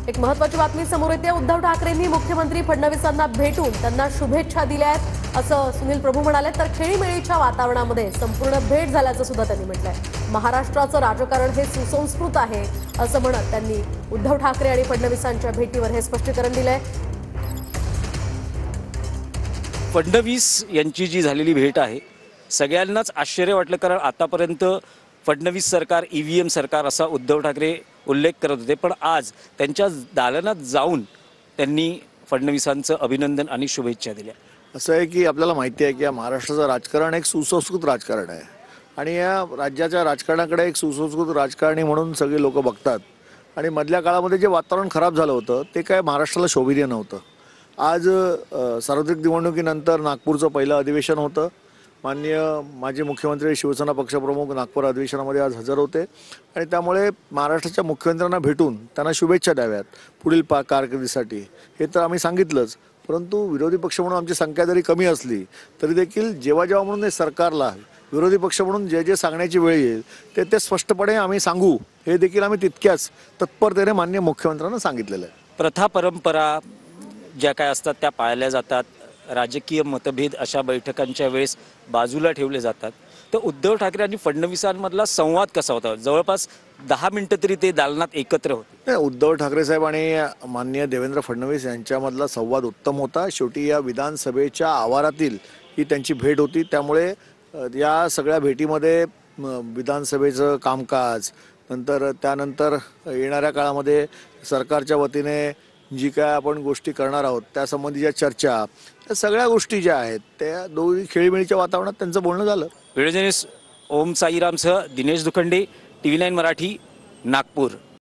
एक महत्त्वाची बातमी समोर येते। उद्धव ठाकरेंनी मुख्यमंत्री फडणवीसांना भेटून त्यांना शुभेच्छा दिल्या आहेत असं सुनील प्रभू म्हणाले। तर खेळीमेळीच्या वातावरणामध्ये संपूर्ण भेट झाल्याचं सुद्धा त्यांनी म्हटलंय। महाराष्ट्राचं राजकारण हे सुसंस्कृत आहे असं म्हणत त्यांनी उद्धव ठाकरे आणि फडणवीसांच्या भेटीवर हे स्पष्टीकरण दिलंय। फडणवीस यांची जी झालेली भेट आहे सगळ्यांनाच आश्चर्य वाटलं, कारण आतापर्यंत फडणवीस सरकार ईव्हीएम सरकार असा उद्धव ठाकरे उल्लेख करत होते, पण आज त्यांच्या दालनात जाऊन त्यांनी फडणवीसांचं अभिनंदन आणि शुभेच्छा दिल्या। असं आहे की आपल्याला माहिती आहे की या महाराष्ट्राचं राजकारण एक सुसंस्कृत राजकारण आहे आणि या राज्याच्या राजकारणाकडे एक सुसंस्कृत राजकारणी म्हणून सगळे लोक बघतात। आणि मधल्या काळामध्ये जे वातावरण खराब झालं होतं ते काय महाराष्ट्राला शोभनीय नव्हतं। आज सार्वत्रिक निवडणुकीनंतर नागपूरचं पहिलं अधिवेशन होतं। माननीय माजी मुख्यमंत्री शिवसेना पक्षप्रमुख नागपूर अधिवेशनामध्ये आज हजर होते आणि त्यामुळे महाराष्ट्राच्या मुख्यमंत्र्यांना भेटून त्यांना शुभेच्छा द्याव्यात पुढील कारकिर्दीसाठी हे तर आम्ही सांगितलंच। परंतु विरोधी पक्ष म्हणून आमची संख्या जरी कमी असली तरी देखील जेव्हा जेव्हा म्हणून हे सरकारला विरोधी पक्ष म्हणून जे जे सांगण्याची वेळ येईल ते स्पष्टपणे आम्ही सांगू हे देखील आम्ही तितक्याच तत्परतेने माननीय मुख्यमंत्र्यांना सांगितलेलं आहे। प्रथा परंपरा ज्या काय असतात त्या पाळल्या जातात। राजकीय मतभेद अशा बैठकांच्या वेळेस बाजूला ठेवले जातात। तर उद्धव ठाकरे आणि फडणवीसांमधला संवाद कसा होता? जवळपास 10 मिनिटं तरी ते दालनात एकत्र होते। उद्धव ठाकरे साहेब आणि माननीय देवेंद्र फडणवीस यांच्यामधला संवाद उत्तम होता। शेवटी या विधानसभेच्या आवारातील ही त्यांची भेट होती, त्यामुळे या सगळ्या भेटीमध्ये विधानसभेचं कामकाज त्यानंतर येणाऱ्या काळामध्ये सरकारच्या वतीने जी काय आपण गोष्टी करणार आहोत त्यासंबंधीच्या चर्चा या सगळ्या गोष्टी ज्या आहेत त्या दोन्ही खेळीमेळीच्या वातावरणात त्यांचं बोलणं झालं। व्हिडिओ जर्नलिस्ट ओम साईरामसह दिनेश दुखंडे, TV9 मराठी, नागपूर।